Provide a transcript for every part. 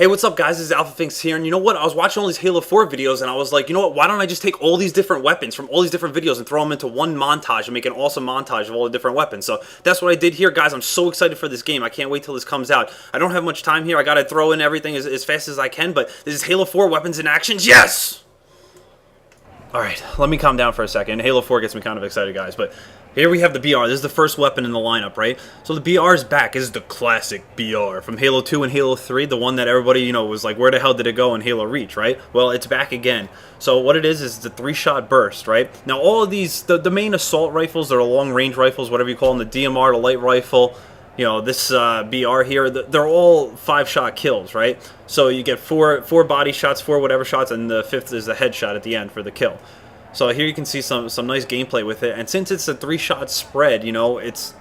Hey, what's up, guys? This is AlphaFinks here, and you know what? I was watching all these Halo 4 videos, and I was like, you know what? Why don't I just take all these different weapons from all these different videos and throw them into one montage and make an awesome montage of all the different weapons? So that's what I did here, guys. I'm so excited for this game. I can't wait till this comes out. I don't have much time here. I gotta throw in everything as fast as I can, but this is Halo 4 Weapons in Actions. Yes! Alright, let me calm down for a second. Halo 4 gets me kind of excited, guys, but here we have the BR. This is the first weapon in the lineup, right? So the BR is back. This is the classic BR from Halo 2 and Halo 3, the one that everybody, you know, was like, where the hell did it go in Halo Reach, right? Well, it's back again. So what it is the 3-shot burst, right? Now, all of these, the main assault rifles, they're long-range rifles, whatever you call them, the DMR, the light rifle, you know, this BR here, they're all 5-shot kills, right? So you get four body shots, 4 whatever shots, and the 5th is the headshot at the end for the kill. So here you can see some nice gameplay with it, and since it's a 3-shot spread, you know, it's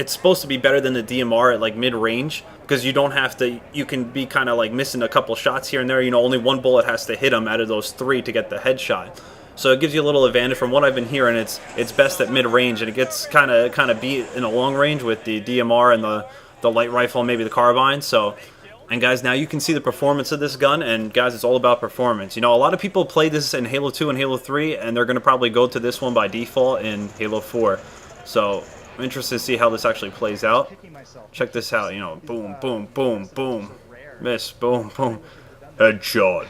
supposed to be better than the DMR at like mid-range, because you don't have to, you can be kind of like missing a couple shots here and there, you know, only one bullet has to hit them out of those 3 to get the headshot. So it gives you a little advantage. From what I've been hearing, it's best at mid-range, and it gets kind of beat in a long range with the DMR and the light rifle and maybe the Carbine. So, and guys, now you can see the performance of this gun, and guys, it's all about performance. You know, a lot of people play this in Halo 2 and Halo 3, and they're going to probably go to this one by default in Halo 4. So, I'm interested to see how this actually plays out. Check this out, you know, boom, boom, boom, boom, miss, boom, boom, headshot.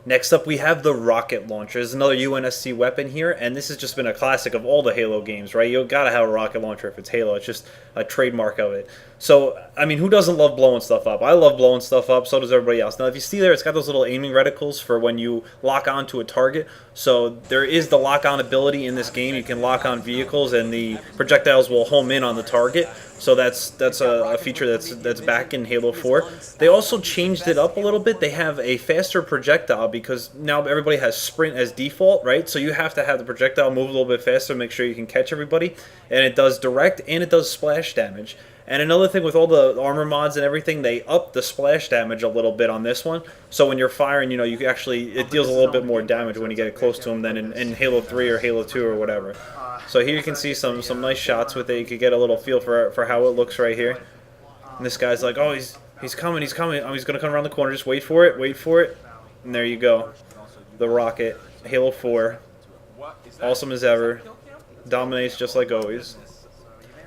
Next up, we have the rocket launcher. This is another UNSC weapon here, and this has just been a classic of all the Halo games, right? You gotta have a rocket launcher if it's Halo. It's just a trademark of it. So, I mean, who doesn't love blowing stuff up? I love blowing stuff up, so does everybody else. Now, if you see there, it's got those little aiming reticles for when you lock onto a target. So, there is the lock-on ability in this game. You can lock on vehicles, and the projectiles will home in on the target. So that's a feature that's back in Halo 4. They also changed it up a little bit. They have a faster projectile because now everybody has sprint as default, right? So you have to have the projectile move a little bit faster to make sure you can catch everybody. And it does direct and it does splash damage. And another thing with all the armor mods and everything, they up the splash damage a little bit on this one. So when you're firing, you know, you actually, it deals a little bit more damage when you get close to them than in Halo 3 or Halo 2 or whatever. So here you can see some nice shots with it. You could get a little feel for how it looks right here. And this guy's like, oh, he's coming, he's coming. Oh, he's going to come around the corner. Just wait for it, wait for it. And there you go. The rocket, Halo 4. Awesome as ever. Dominates just like always.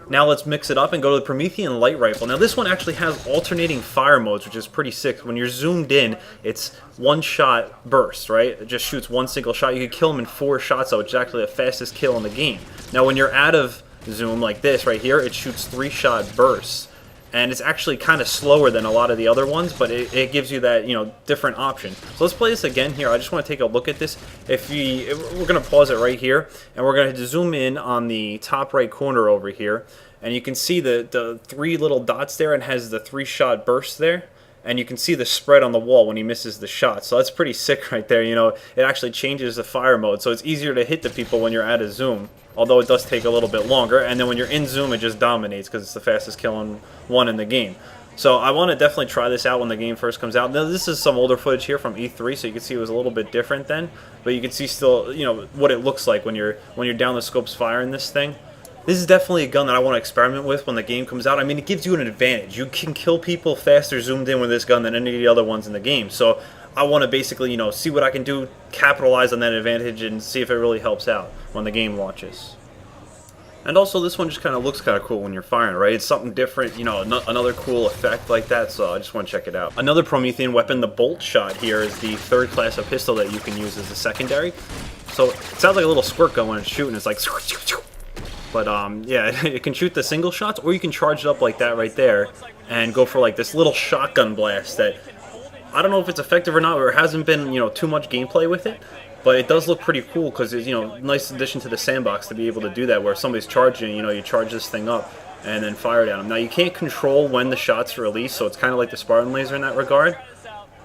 Now let's mix it up and go to the Promethean light rifle. Now this one actually has alternating fire modes, which is pretty sick. When you're zoomed in, it's 1-shot burst, right? It just shoots one single shot. You can kill them in 4 shots, though, which is actually the fastest kill in the game. Now when you're out of zoom like this right here, it shoots 3-shot bursts. And it's actually kind of slower than a lot of the other ones, but it gives you that, you know, different option. So let's play this again here. I just want to take a look at this. We're going to pause it right here, and we're going to zoom in on the top right corner over here. And you can see the 3 little dots there, and has the 3-shot burst there. And you can see the spread on the wall when he misses the shot. So that's pretty sick right there. You know, it actually changes the fire mode. So it's easier to hit the people when you're out of zoom. Although it does take a little bit longer. And then when you're in zoom, it just dominates because it's the fastest killing one in the game. So I want to definitely try this out when the game first comes out. Now this is some older footage here from E3, so you can see it was a little bit different then. But you can see still, you know, what it looks like when you're down the scopes firing this thing. This is definitely a gun that I want to experiment with when the game comes out. I mean, it gives you an advantage. You can kill people faster zoomed in with this gun than any of the other ones in the game. So I want to basically, you know, see what I can do, capitalize on that advantage, and see if it really helps out when the game launches. And also, this one just kind of looks kind of cool when you're firing, right? It's something different, you know, another cool effect like that, so I just want to check it out. Another Promethean weapon, the Boltshot here, is the 3rd class of pistol that you can use as a secondary. So it sounds like a little squirt gun when it's shooting. It's like... But, yeah, it can shoot the single shots, or you can charge it up like that right there and go for, like, this little shotgun blast that, I don't know if it's effective or not, or there hasn't been, you know, too much gameplay with it, but it does look pretty cool because it's, you know, nice addition to the sandbox to be able to do that, where if somebody's charging, you know, you charge this thing up and then fire it at them. Now, you can't control when the shots are released, so it's kind of like the Spartan laser in that regard,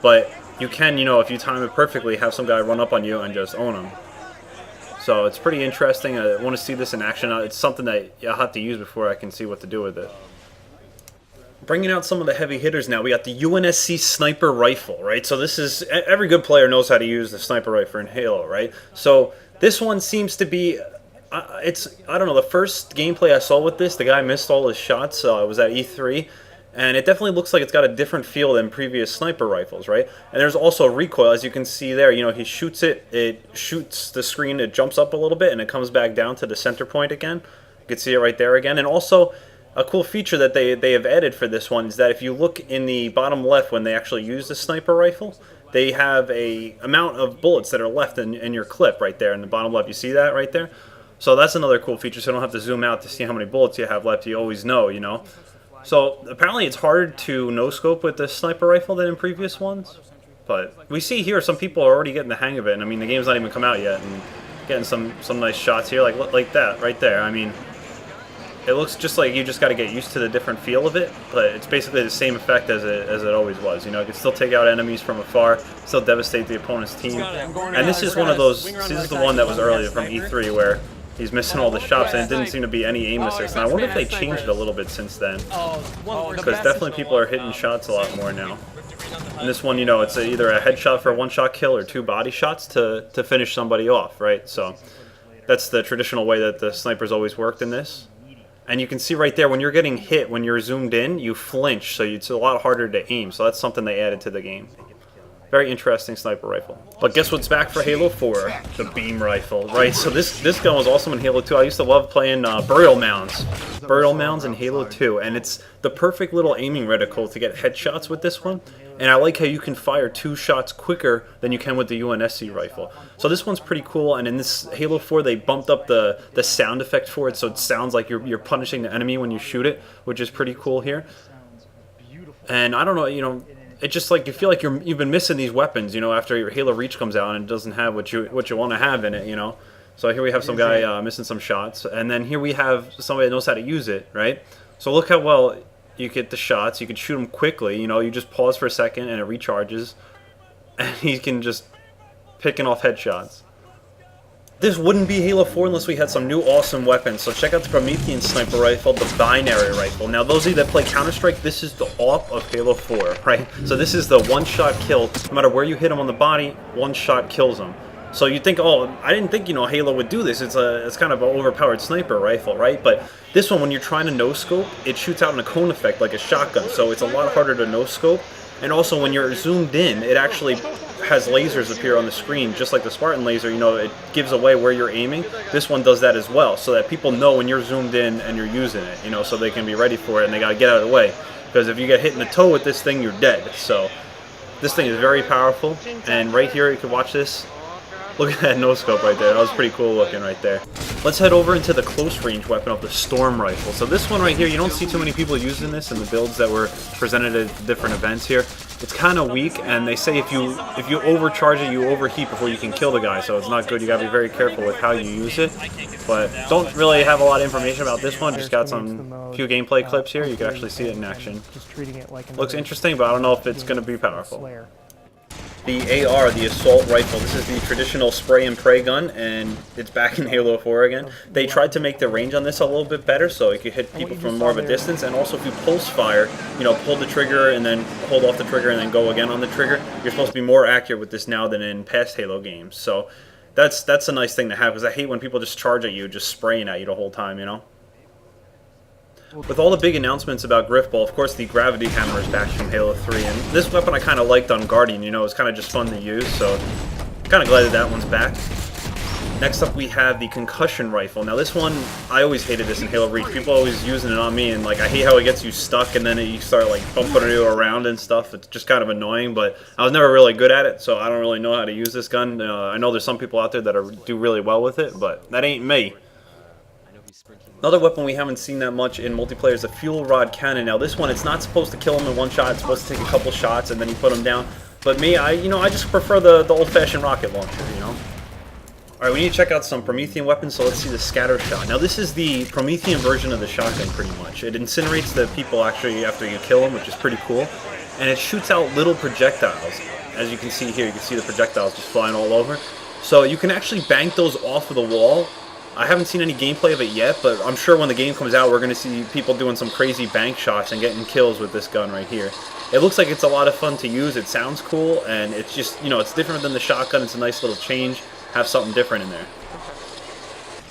but you can, you know, if you time it perfectly, have some guy run up on you and just own him. So it's pretty interesting. I want to see this in action. It's something that I'll have to use before I can see what to do with it. Bringing out some of the heavy hitters now, we got the UNSC sniper rifle, right? So this is, every good player knows how to use the sniper rifle in Halo, right? So this one seems to be, I don't know, the first gameplay I saw with this, the guy missed all his shots. It was at E3, And it definitely looks like it's got a different feel than previous sniper rifles, right? And there's also recoil, as you can see there. You know, he shoots it shoots the screen, it jumps up a little bit, and it comes back down to the center point again. You can see it right there again. And also, a cool feature that they have added for this one is that if you look in the bottom left when they actually use the sniper rifle, they have a amount of bullets that are left in your clip right there in the bottom left. You see that right there? So that's another cool feature, so you don't have to zoom out to see how many bullets you have left. You always know, you know. So apparently it's harder to no-scope with this sniper rifle than in previous ones. But we see here some people are already getting the hang of it. And I mean, the game's not even come out yet, and getting some nice shots here, like that right there. I mean, it looks just like you just got to get used to the different feel of it, but it's basically the same effect as it always was. You know, it can still take out enemies from afar, still devastate the opponent's team. And this is one of those. This is the one that was earlier from E3 where he's missing all the shots, and it didn't seem to be any aim assist. And I wonder if they changed it a little bit since then, because definitely people are hitting shots a lot more now. And this one, you know, it's either a headshot for a one-shot kill or 2 body shots to finish somebody off, right? So that's the traditional way that the snipers always worked in this. And you can see right there, when you're getting hit, when you're zoomed in, you flinch, so it's a lot harder to aim. So that's something they added to the game. Very interesting sniper rifle. But guess what's back for Halo 4? The beam rifle, right? So this gun was awesome in Halo 2. I used to love playing burial mounds. Burial mounds in Halo 2. And it's the perfect little aiming reticle to get headshots with this one. And I like how you can fire 2 shots quicker than you can with the UNSC rifle. So this one's pretty cool, and in this Halo 4 they bumped up the sound effect for it, so it sounds like you're punishing the enemy when you shoot it, which is pretty cool here. And I don't know, you know, it's just like you feel like you've been missing these weapons, you know, after your Halo Reach comes out and it doesn't have what you want to have in it, you know. So here we have some guy missing some shots, and then here we have somebody that knows how to use it, right? So look how well you get the shots. You can shoot them quickly. You know, you just pause for a second and it recharges, and he can just picking off headshots. This wouldn't be Halo 4 unless we had some new awesome weapons. So check out the Promethean sniper rifle, the binary rifle. Now those of you that play Counter-Strike, this is the AWP of Halo 4, right? So this is the one-shot kill. No matter where you hit him on the body, one shot kills him. So you think, oh, I didn't think, you know, Halo would do this. It's kind of an overpowered sniper rifle, right? But this one, when you're trying to no-scope, it shoots out in a cone effect like a shotgun. So it's a lot harder to no-scope. And also, when you're zoomed in, it actually has lasers appear on the screen, just like the Spartan laser. You know, it gives away where you're aiming. This one does that as well, so that people know when you're zoomed in and you're using it, you know, so they can be ready for it, and they got to get out of the way. Because if you get hit in the toe with this thing, you're dead. So this thing is very powerful. And right here, you can watch this. Look at that no-scope right there. That was pretty cool looking right there. Let's head over into the close-range weapon of the Storm Rifle. So this one right here, you don't see too many people using this in the builds that were presented at different events here. It's kind of weak, and they say if you overcharge it, you overheat before you can kill the guy, so it's not good. You gotta be very careful with how you use it. But don't really have a lot of information about this one. Just got some few gameplay clips here. You can actually see it in action. Looks interesting, but I don't know if it's gonna be powerful. The AR, the assault rifle, this is the traditional spray and pray gun, and it's back in Halo 4 again. They tried to make the range on this a little bit better, so it could hit people from more of a distance, and also if you pulse fire, you know, pull the trigger and then hold off the trigger and then go again on the trigger, you're supposed to be more accurate with this now than in past Halo games. So that's a nice thing to have, because I hate when people just charge at you, just spraying at you the whole time, you know? With all the big announcements about Griffball, of course the Gravity Hammer is back from Halo 3, and this weapon I kind of liked on Guardian, you know, it's kind of just fun to use, so kind of glad that that one's back. Next up we have the Concussion Rifle. Now this one, I always hated this in Halo Reach. People are always using it on me, and like I hate how it gets you stuck and then you start like bumping you around and stuff. It's just kind of annoying, but I was never really good at it, so I don't really know how to use this gun. I know there's some people out there that do really well with it, but that ain't me. Another weapon we haven't seen that much in multiplayer is a fuel rod cannon. Now this one, it's not supposed to kill him in one shot. It's supposed to take a couple shots and then you put him down. But me, I just prefer the old-fashioned rocket launcher, you know. All right, we need to check out some Promethean weapons. So let's see the scatter shot. Now this is the Promethean version of the shotgun, pretty much. It incinerates the people actually after you kill them, which is pretty cool. And it shoots out little projectiles. As you can see here, you can see the projectiles just flying all over. So you can actually bank those off of the wall. I haven't seen any gameplay of it yet, but I'm sure when the game comes out, we're going to see people doing some crazy bank shots and getting kills with this gun right here. It looks like it's a lot of fun to use. It sounds cool, and it's just, you know, it's different than the shotgun. It's a nice little change. Have something different in there.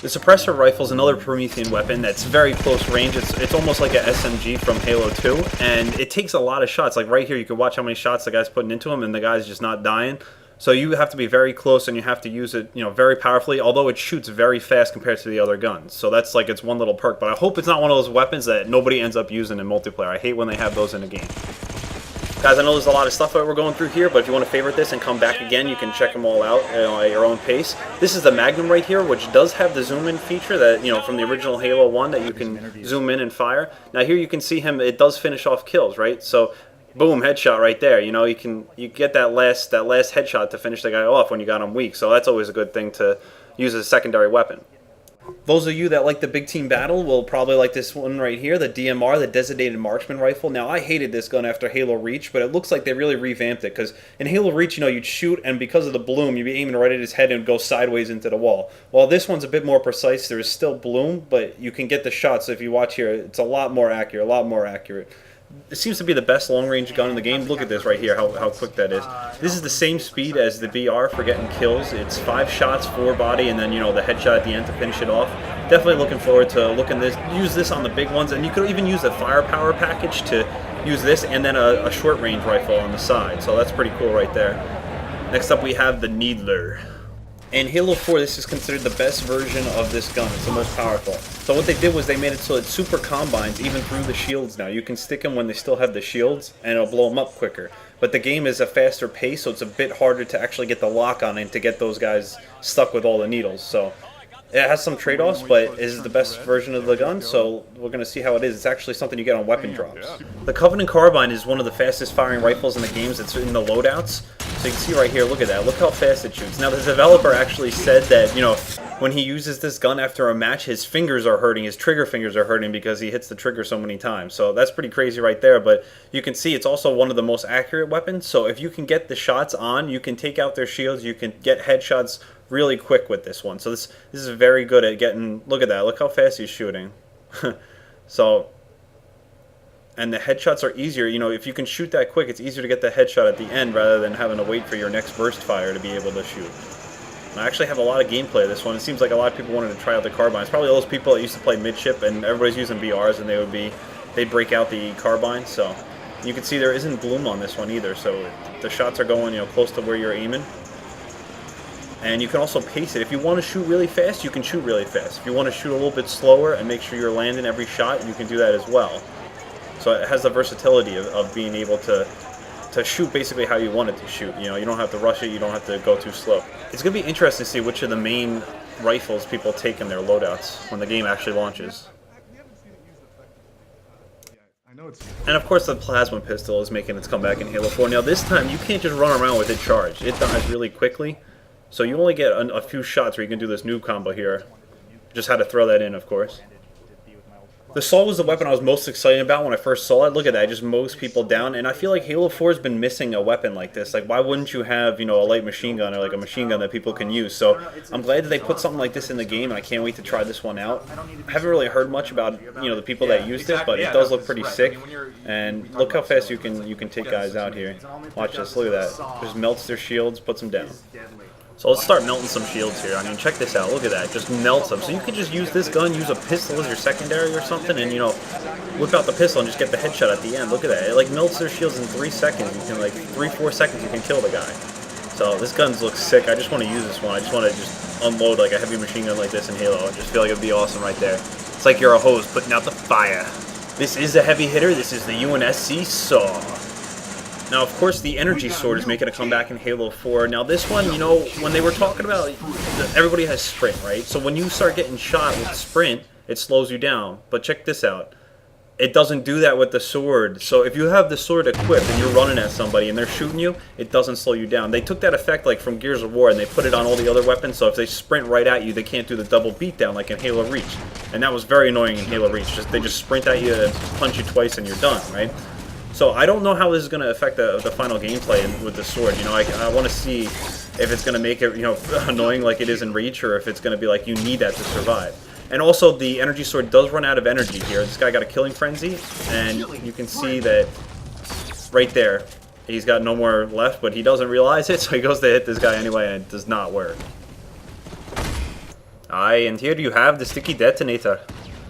The suppressor rifle is another Promethean weapon that's very close range. It's almost like an SMG from Halo 2, and it takes a lot of shots. Like right here, you can watch how many shots the guy's putting into him, and the guy's just not dying. So you have to be very close, and you have to use it, very powerfully, although it shoots very fast compared to the other guns. So that's like its one little perk, but I hope it's not one of those weapons that nobody ends up using in multiplayer. I hate when they have those in a game. Guys, I know there's a lot of stuff that we're going through here, but if you want to favorite this and come back again, you can check them all out at your own pace. This is the Magnum right here, which does have the zoom-in feature that, from the original Halo 1 that you can zoom in and fire. Now here you can see him, it does finish off kills, right? So boom, headshot right there. You get that last headshot to finish the guy off when you got him weak. So that's always a good thing to use as a secondary weapon. Those of you that like the big team battle will probably like this one right here, the DMR, the Designated Marksman Rifle. Now, I hated this gun after Halo Reach, but it looks like they really revamped it, because in Halo Reach, you'd shoot, and because of the bloom, you'd be aiming right at his head and go sideways into the wall. Well, this one's a bit more precise. There is still bloom, but you can get the shots. So if you watch here, it's a lot more accurate. It seems to be the best long-range gun in the game. Look at this right here, how quick that is. This is the same speed as the BR for getting kills. It's 5 shots, 4 body, and then, the headshot at the end to finish it off. Definitely looking forward to use this on the big ones, and you could even use a firepower package to use this, and then a short-range rifle on the side. So that's pretty cool right there. Next up, we have the Needler. In Halo 4, this is considered the best version of this gun. It's the most powerful. So what they did was they made it so it super combines even through the shields now. You can stick them when they still have the shields, and it'll blow them up quicker. But the game is a faster pace, so it's a bit harder to actually get the lock on it to get those guys stuck with all the needles. So it has some trade-offs, but it is the best version of the gun, so we're going to see how it is. It's actually something you get on weapon drops. The Covenant Carbine is one of the fastest firing rifles in the games. It's in the loadouts. So you can see right here, look at that. Look how fast it shoots. Now, the developer actually said that, when he uses this gun after a match, his fingers are hurting, his trigger fingers are hurting because he hits the trigger so many times. So that's pretty crazy right there, but you can see it's also one of the most accurate weapons. So if you can get the shots on, you can take out their shields, you can get headshots really quick with this one. So this is very good at getting, look at that, look how fast he's shooting. So, and the headshots are easier, if you can shoot that quick, it's easier to get the headshot at the end rather than having to wait for your next burst fire to be able to shoot. And I actually have a lot of gameplay of this one. It seems like a lot of people wanted to try out the Carbine. It's probably those people that used to play midship and everybody's using BRs, and they'd break out the Carbine. So you can see there isn't bloom on this one either, so the shots are going, close to where you're aiming. And you can also pace it. If you want to shoot really fast, you can shoot really fast. If you want to shoot a little bit slower and make sure you're landing every shot, you can do that as well. So it has the versatility of being able to shoot basically how you want it to shoot. You don't have to rush it, you don't have to go too slow. It's going to be interesting to see which of the main rifles people take in their loadouts when the game actually launches. And of course the plasma pistol is making its comeback in Halo 4. Now this time you can't just run around with it charged. It dies really quickly. So you only get a few shots where you can do this noob combo here. Just had to throw that in, of course. The Assault was the weapon I was most excited about when I first saw it. Look at that, it just mows people down. And I feel like Halo 4 has been missing a weapon like this. Like, why wouldn't you have, a light machine gun or like a machine gun that people can use? So I'm glad that they put something like this in the game, and I can't wait to try this one out. I haven't really heard much about, the people that used it, but it does look pretty sick. And look how fast you can take guys out here. Watch this, look at that. Just melts their shields, puts them down. So let's start melting some shields here. I mean, check this out. Look at that. Just melts them. So you could just use this gun, use a pistol as your secondary or something, and, whip out the pistol and just get the headshot at the end. Look at that. It, melts their shields in 3 seconds. You can, 3-4 seconds, you can kill the guy. So this gun looks sick. I just want to use this one. I just want to just unload, a heavy machine gun like this in Halo. I just feel like it would be awesome right there. It's like you're a hose putting out the fire. This is a heavy hitter. This is the UNSC Saw. Now, of course, the energy sword is making a comeback in Halo 4. Now, this one, when they were talking about, everybody has sprint, right? So when you start getting shot with sprint, it slows you down. But check this out. It doesn't do that with the sword. So if you have the sword equipped and you're running at somebody and they're shooting you, it doesn't slow you down. They took that effect from Gears of War and they put it on all the other weapons. So if they sprint right at you, they can't do the double beatdown like in Halo Reach. And that was very annoying in Halo Reach. They just sprint at you and punch you twice and you're done, right? So I don't know how this is going to affect the final gameplay with the sword. I want to see if it's going to make it, annoying like it is in Reach, or if it's going to be like you need that to survive. And also, the energy sword does run out of energy here. This guy got a killing frenzy, and you can see that right there, he's got no more left, but he doesn't realize it, so he goes to hit this guy anyway, and it does not work. And here you have the sticky detonator.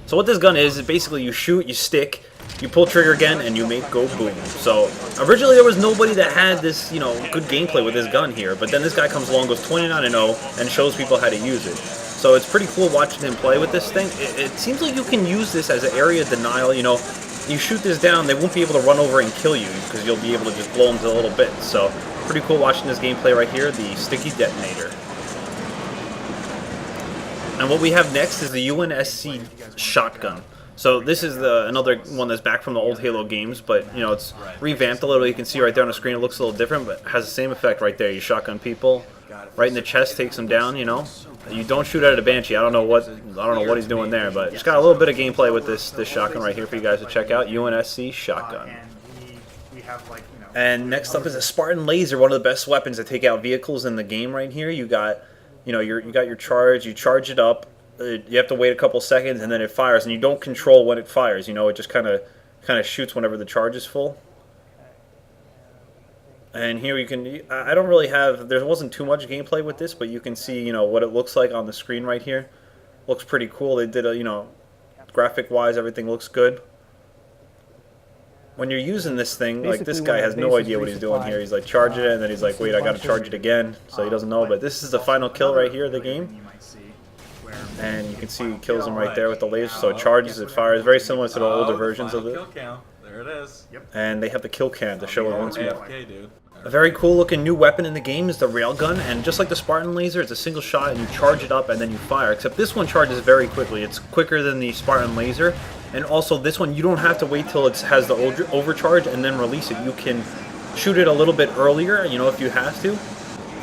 So what this gun is basically you shoot, you stick, you pull trigger again, and you make go boom. So originally there was nobody that had this, you know, good gameplay with this gun here, but then this guy comes along, goes 29-0, and shows people how to use it. So it's pretty cool watching him play with this thing. It seems like you can use this as an area denial, you know. You shoot this down, they won't be able to run over and kill you, because you'll be able to just blow them to a little bit. So pretty cool watching this gameplay right here, the sticky detonator. And what we have next is the UNSC shotgun. So this is another one that's back from the old Halo games, but you know, it's revamped a little. You can see right there on the screen it looks a little different, but has the same effect right there. You shotgun people right in the chest, takes them down, you know. You don't shoot at a Banshee. I don't know what he's doing there, but it's got a little bit of gameplay with this shotgun right here for you guys to check out. UNSC shotgun. And next up is a Spartan laser, one of the best weapons to take out vehicles in the game right here. You got, you know, you got your charge, you charge it up, you have to wait a couple seconds and then it fires, and you don't control when it fires, you know, it just kind of shoots whenever the charge is full. And here you can, I don't really have, there wasn't too much gameplay with this, but you can see, you know, what it looks like on the screen right here. Looks pretty cool. They did a, you know, graphic wise everything looks good. When you're using this thing, like this guy has no idea what he's doing here. He's like charging it and then he's like, wait, I gotta charge it again. So he doesn't know, but this is the final kill right here of the game. And you can see he kills him right there with the laser. So it charges, it fires, very similar to the older versions of it. There it is. And they have the kill cam to show it once more. A very cool looking new weapon in the game is the railgun, and just like the Spartan laser, it's a single shot and you charge it up and then you fire, except this one charges very quickly. It's quicker than the Spartan laser, and also this one you don't have to wait till it has the overcharge and then release it. You can shoot it a little bit earlier, you know, if you have to.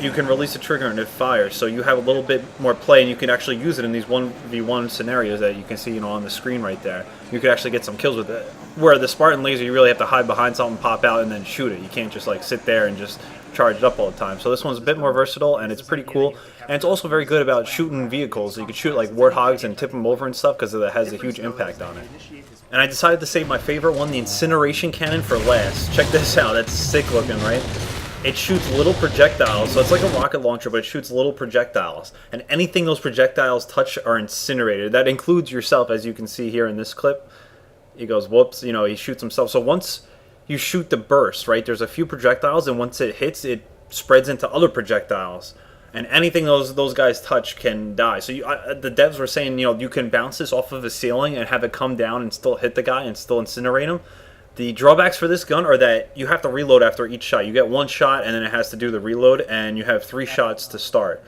You can release the trigger and it fires, so you have a little bit more play, and you can actually use it in these 1v1 scenarios that you can see, you know, on the screen right there. You could actually get some kills with it. Where the Spartan laser, you really have to hide behind something, pop out, and then shoot it. You can't just like sit there and just charge it up all the time. So this one's a bit more versatile, and it's pretty cool. And it's also very good about shooting vehicles. You can shoot like warthogs and tip them over and stuff because it has a huge impact on it. And I decided to save my favorite one, the Incineration cannon, for last. Check this out. That's sick looking, right? It shoots little projectiles, so it's like a rocket launcher, but it shoots little projectiles. And anything those projectiles touch are incinerated. That includes yourself, as you can see here in this clip. He goes, whoops, you know, he shoots himself. So once you shoot the burst, right, there's a few projectiles, and once it hits, it spreads into other projectiles. And anything those guys touch can die. So the devs were saying, you know, you can bounce this off of a ceiling and have it come down and still hit the guy and still incinerate him. The drawbacks for this gun are that you have to reload after each shot. You get one shot and then it has to do the reload, and you have 3 shots to start.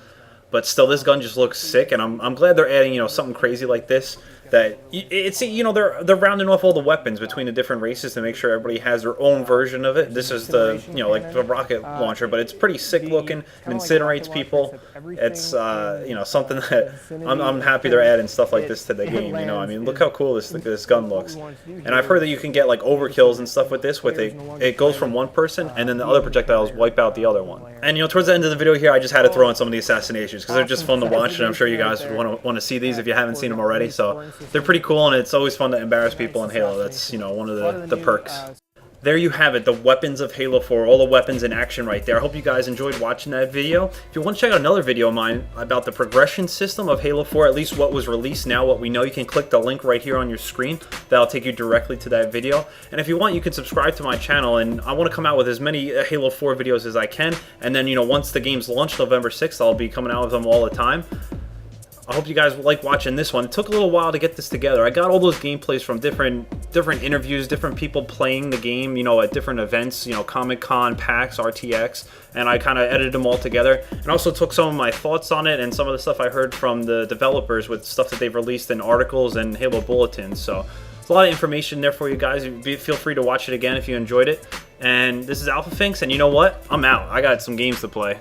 But still, this gun just looks sick, and I'm glad they're adding, you know, something crazy like this. That it's, you know, they're rounding off all the weapons between the different races to make sure everybody has their own version of it. This is the, you know, like the rocket launcher, but it's pretty sick looking. It incinerates people. It's you know, something that I'm happy they're adding stuff like this to the game. You know, I mean, look how cool this gun looks. And I've heard that you can get like overkills and stuff with this. With it goes from one person, and then the other projectiles wipe out the other one. And you know, towards the end of the video here, I just had to throw in some of the assassinations because they're just fun to watch, and I'm sure you guys want to see these if you haven't seen them already. So they're pretty cool, and it's always fun to embarrass people in Halo. That's, you know, one of the perks. There you have it, the weapons of Halo 4, all the weapons in action right there. I hope you guys enjoyed watching that video. If you want to check out another video of mine about the progression system of Halo 4, at least what was released now, what we know, you can click the link right here on your screen. That'll take you directly to that video. And if you want, you can subscribe to my channel, and I want to come out with as many Halo 4 videos as I can. And then, you know, once the game's launched November 6th, I'll be coming out with them all the time. I hope you guys like watching this one. It took a little while to get this together. I got all those gameplays from different interviews, different people playing the game, you know, at different events, you know, Comic-Con, PAX, RTX, and I kind of edited them all together. And also took some of my thoughts on it and some of the stuff I heard from the developers with stuff that they've released in articles and Halo bulletins. So there's a lot of information there for you guys. Feel free to watch it again if you enjoyed it. And this is Alpha Finks, and you know what? I'm out. I got some games to play.